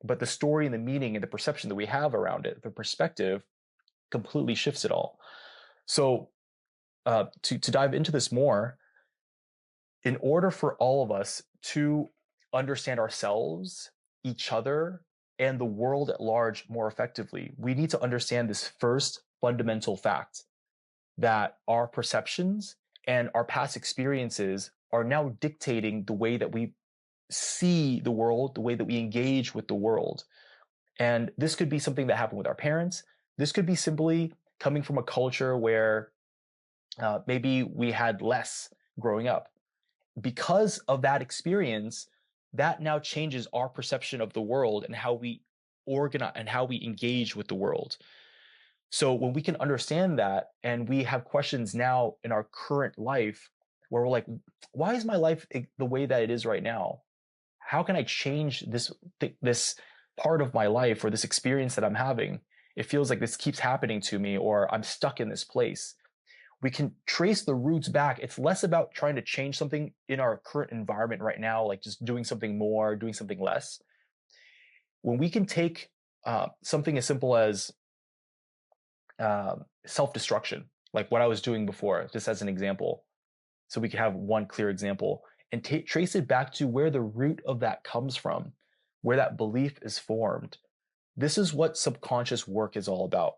but the story and the meaning and the perception that we have around it, the perspective completely shifts it all. So to dive into this more, in order for all of us to understand ourselves, each other, and the world at large more effectively, we need to understand this first fundamental fact that our perceptions and our past experiences are now dictating the way that we see the world, the way that we engage with the world. And this could be something that happened with our parents. This could be simply coming from a culture where maybe we had less growing up. Because of that experience, that now changes our perception of the world and how we organize and how we engage with the world. So when we can understand that and we have questions now in our current life where we're like, why is my life the way that it is right now? How can I change this part of my life or this experience that I'm having? It feels like this keeps happening to me, or I'm stuck in this place. We can trace the roots back. It's less about trying to change something in our current environment right now, like just doing something more, doing something less. When we can take something as simple as self-destruction, like what I was doing before, just as an example, so we could have one clear example, and trace it back to where the root of that comes from, where that belief is formed. This is what subconscious work is all about.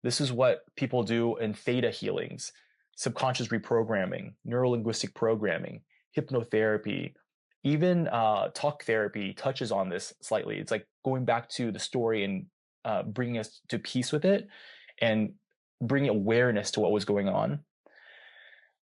This is what people do in theta healings, subconscious reprogramming, neurolinguistic programming, hypnotherapy, even talk therapy touches on this slightly. It's like going back to the story and bringing us to peace with it and bringing awareness to what was going on.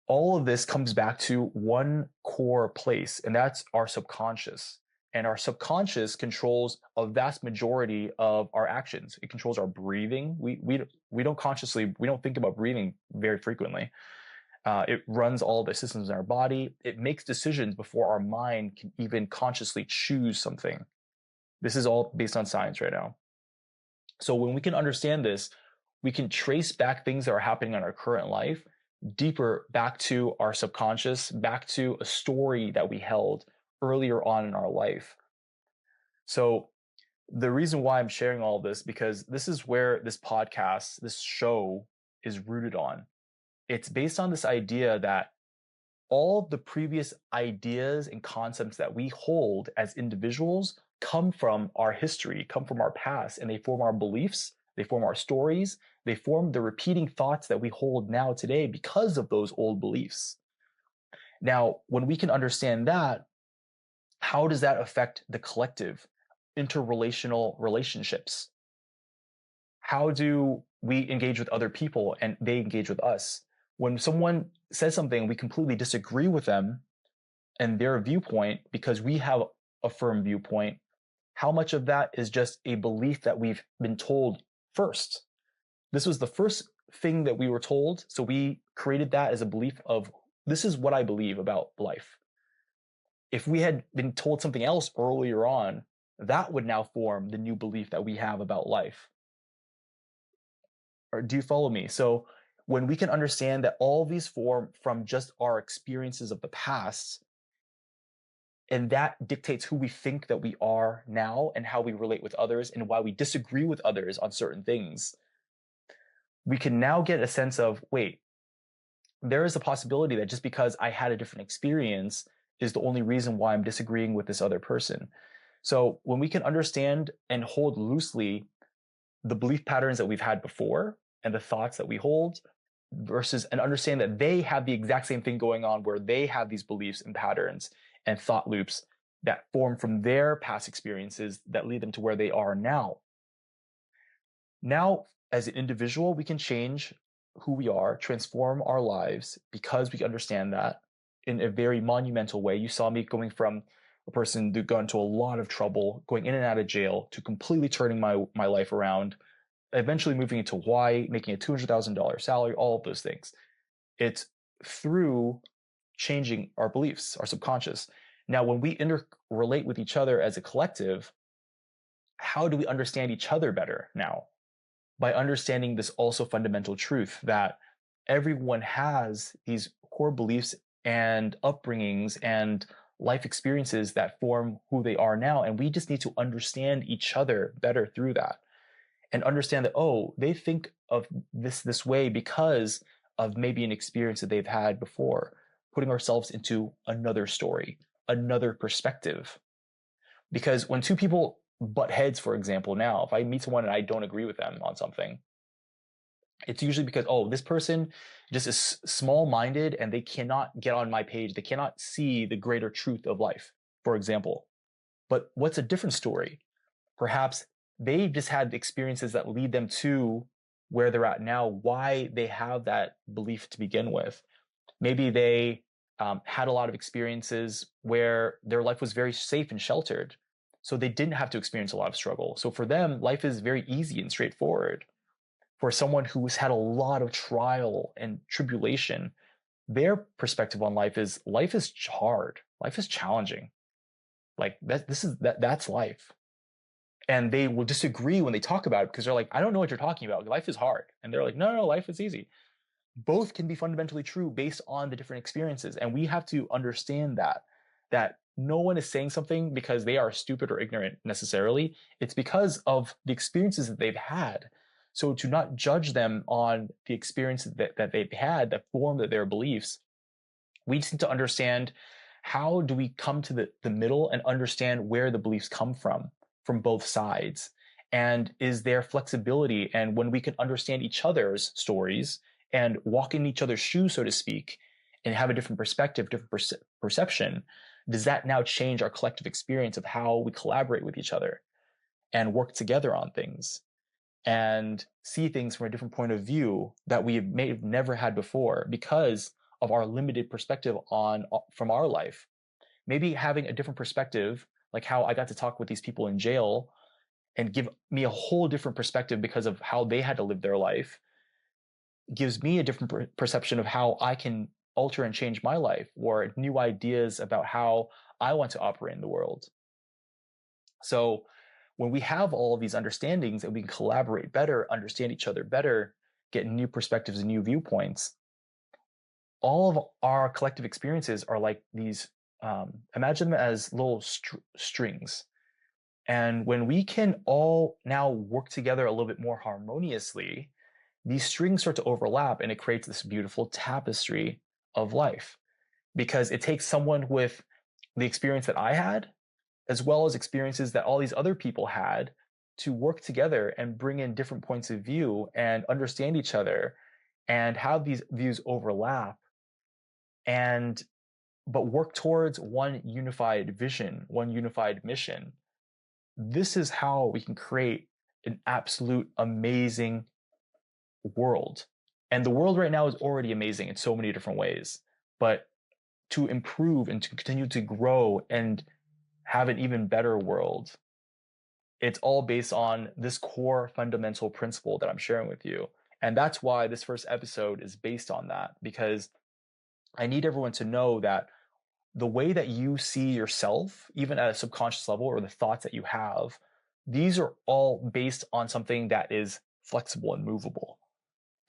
All of this comes back to one core place, and that's our subconscious. And our subconscious controls a vast majority of our actions. It controls our breathing. We don't think about breathing very frequently. It runs all the systems in our body. It makes decisions before our mind can even consciously choose something. This is all based on science right now. So when we can understand this, we can trace back things that are happening in our current life deeper back to our subconscious, back to a story that we held earlier on in our life. So the reason why I'm sharing all of this, because this is where this podcast, this show is rooted on. It's based on this idea that all of the previous ideas and concepts that we hold as individuals come from our history, come from our past, and they form our beliefs, they form our stories, they form the repeating thoughts that we hold now today because of those old beliefs. Now, when we can understand that, how does that affect the collective, interrelational relationships? How do we engage with other people and they engage with us? When someone says something, we completely disagree with them and their viewpoint because we have a firm viewpoint, how much of that is just a belief that we've been told first? This was the first thing that we were told, so we created that as a belief of, this is what I believe about life. If we had been told something else earlier on, that would now form the new belief that we have about life. Or do you follow me? So when we can understand that all these form from just our experiences of the past, and that dictates who we think that we are now and how we relate with others and why we disagree with others on certain things, we can now get a sense of, wait, there is a possibility that just because I had a different experience is the only reason why I'm disagreeing with this other person. So when we can understand and hold loosely the belief patterns that we've had before and the thoughts that we hold versus and understand that they have the exact same thing going on where they have these beliefs and patterns and thought loops that form from their past experiences that lead them to where they are now. Now, as an individual, we can change who we are, transform our lives because we understand that in a very monumental way. You saw me going from a person who got into a lot of trouble, going in and out of jail, to completely turning my life around, eventually moving to Hawaii, making a $200,000 salary, all of those things. It's through changing our beliefs, our subconscious. Now, when we interrelate with each other as a collective, how do we understand each other better now? By understanding this also fundamental truth that everyone has these core beliefs and upbringings and life experiences that form who they are now. And we just need to understand each other better through that and understand that, oh, they think of this way because of maybe an experience that they've had before, putting ourselves into another story, another perspective. Because when two people butt heads, for example, now, if I meet someone and I don't agree with them on something, it's usually because, oh, this person just is small-minded and they cannot get on my page. They cannot see the greater truth of life, for example. But what's a different story? Perhaps they've just had experiences that lead them to where they're at now, why they have that belief to begin with. Maybe they had a lot of experiences where their life was very safe and sheltered, so they didn't have to experience a lot of struggle. So for them, life is very easy and straightforward. For someone who's had a lot of trial and tribulation, their perspective on life is hard, life is challenging. Like that's life. And they will disagree when they talk about it because they're like, I don't know what you're talking about. Life is hard. And they're like, no, life is easy. Both can be fundamentally true based on the different experiences. And we have to understand that no one is saying something because they are stupid or ignorant necessarily. It's because of the experiences that they've had. So to not judge them on the experiences that they've had that form their beliefs, we just need to understand, how do we come to the middle and understand where the beliefs come from both sides? And is there flexibility? And when we can understand each other's stories and walk in each other's shoes, so to speak, and have a different perspective, different perception, does that now change our collective experience of how we collaborate with each other and work together on things and see things from a different point of view that we may have never had before because of our limited perspective from our life? Maybe having a different perspective, like how I got to talk with these people in jail and give me a whole different perspective because of how they had to live their life, gives me a different perception of how I can alter and change my life, or new ideas about how I want to operate in the world. So when we have all of these understandings and we can collaborate better, understand each other better, get new perspectives and new viewpoints, all of our collective experiences are like these, imagine them as little strings. And when we can all now work together a little bit more harmoniously, these strings start to overlap and it creates this beautiful tapestry of life. Because it takes someone with the experience that I had, as well as experiences that all these other people had, to work together and bring in different points of view and understand each other and have these views overlap, but work towards one unified vision, one unified mission. This is how we can create an absolute amazing world. And the world right now is already amazing in so many different ways. But to improve and to continue to grow and have an even better world, it's all based on this core fundamental principle that I'm sharing with you. And that's why this first episode is based on that, because I need everyone to know that the way that you see yourself, even at a subconscious level, or the thoughts that you have, these are all based on something that is flexible and movable.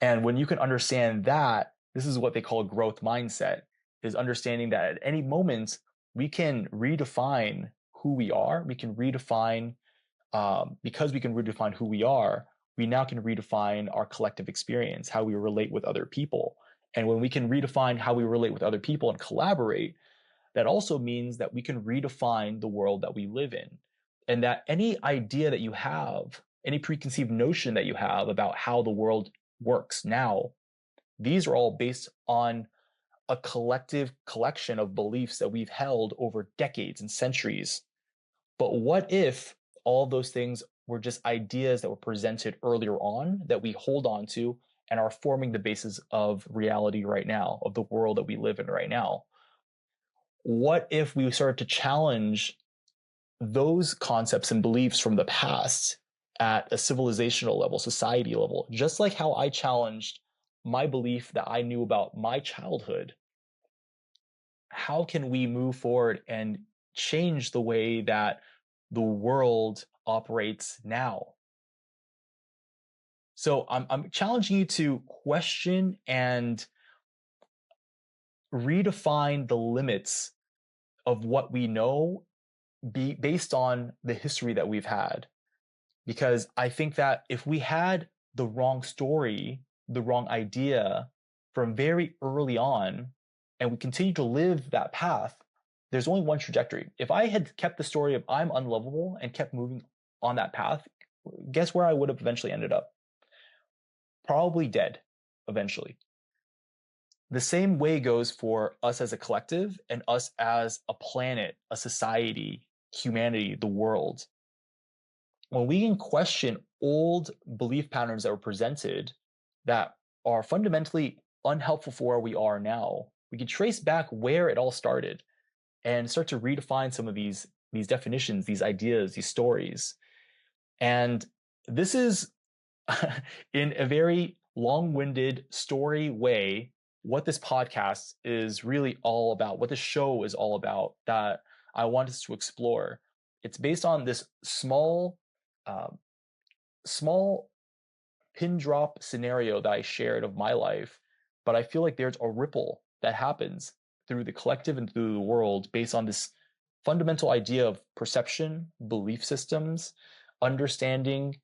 And when you can understand that, this is what they call growth mindset, is understanding that at any moment we can redefine who we are. We can redefine, because we can redefine who we are, we now can redefine our collective experience, how we relate with other people. And when we can redefine how we relate with other people and collaborate, that also means that we can redefine the world that we live in. And that any idea that you have, any preconceived notion that you have about how the world works now, these are all based on a collective collection of beliefs that we've held over decades and centuries. But what if all those things were just ideas that were presented earlier on that we hold on to and are forming the basis of reality right now, of the world that we live in right now. What if we started to challenge those concepts and beliefs from the past at a civilizational level, society level, just like how I challenged my belief that I knew about my childhood? How can we move forward and change the way that the world operates now? So I'm challenging you to question and redefine the limits of what we know based on the history that we've had. Because I think that if we had the wrong story, the wrong idea from very early on, and we continue to live that path, there's only one trajectory. If I had kept the story of I'm unlovable and kept moving on that path, guess where I would have eventually ended up? Probably dead eventually. The same way goes for us as a collective and us as a planet, a society, humanity, the world. When we can question old belief patterns that were presented that are fundamentally unhelpful for where we are now, we can trace back where it all started and start to redefine some of these definitions, these ideas, these stories. And this is, in a very long-winded story way, what this podcast is really all about, what this show is all about, that I want us to explore. It's based on this small pin drop scenario that I shared of my life, but I feel like there's a ripple that happens through the collective and through the world based on this fundamental idea of perception, belief systems, understanding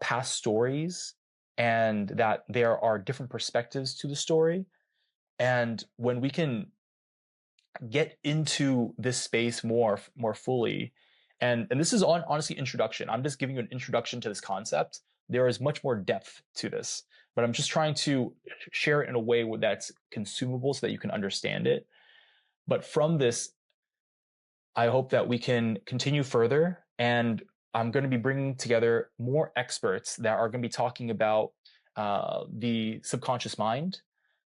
past stories, and that there are different perspectives to the story. And when we can get into this space more fully, and this is honestly introduction. I'm just giving you an introduction to this concept. There is much more depth to this, but I'm just trying to share it in a way that's consumable so that you can understand it. But from this, I hope that we can continue further, and I'm going to be bringing together more experts that are going to be talking about the subconscious mind,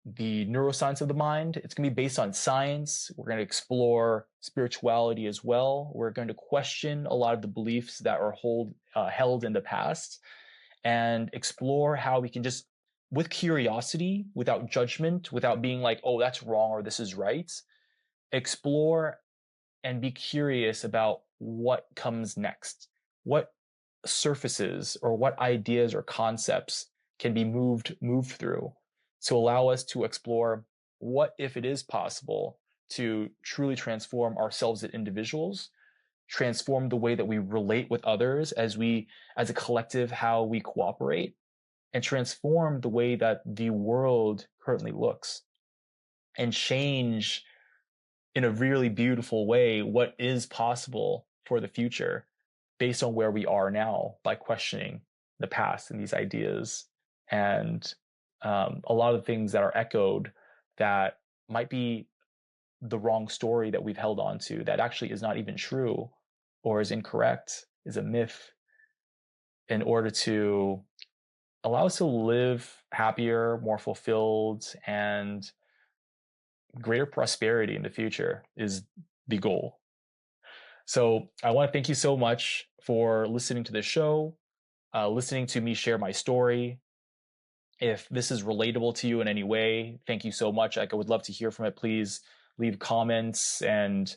the neuroscience of the mind. It's going to be based on science. We're going to explore spirituality as well. We're going to question a lot of the beliefs that are held in the past and explore how we can just, with curiosity, without judgment, without being like, oh, that's wrong or this is right, explore and be curious about what comes next, what surfaces or what ideas or concepts can be moved through to allow us to explore what if it is possible to truly transform ourselves as individuals, transform the way that we relate with others as a collective, how we cooperate, and transform the way that the world currently looks, and change in a really beautiful way what is possible for the future based on where we are now by questioning the past and these ideas and a lot of things that are echoed that might be the wrong story that we've held on to that actually is not even true or is incorrect, is a myth, in order to allow us to live happier, more fulfilled, and greater prosperity in the future is the goal. So I want to thank you so much for listening to this show, listening to me share my story. If this is relatable to you in any way, thank you so much. I would love to hear from it. Please leave comments and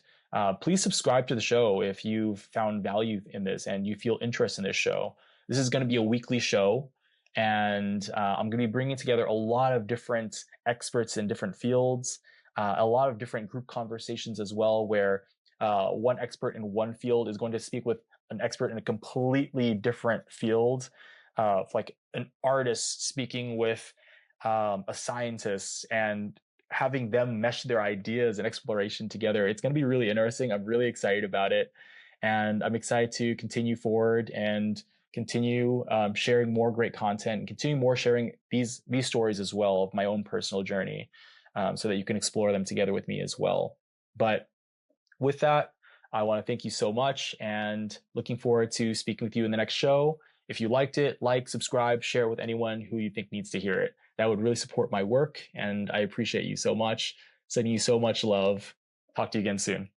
please subscribe to the show if you've found value in this and you feel interest in this show. This is going to be a weekly show, and I'm going to be bringing together a lot of different experts in different fields, a lot of different group conversations as well, where one expert in one field is going to speak with an expert in a completely different field, like an artist speaking with a scientist, and having them mesh their ideas and exploration together. It's going to be really interesting. I'm really excited about it. And I'm excited to continue forward and continue sharing more great content and continue more sharing these stories as well of my own personal journey, so that you can explore them together with me as well. But with that, I want to thank you so much and looking forward to speaking with you in the next show. If you liked it, like, subscribe, share with anyone who you think needs to hear it. That would really support my work, and I appreciate you so much. Sending you so much love. Talk to you again soon.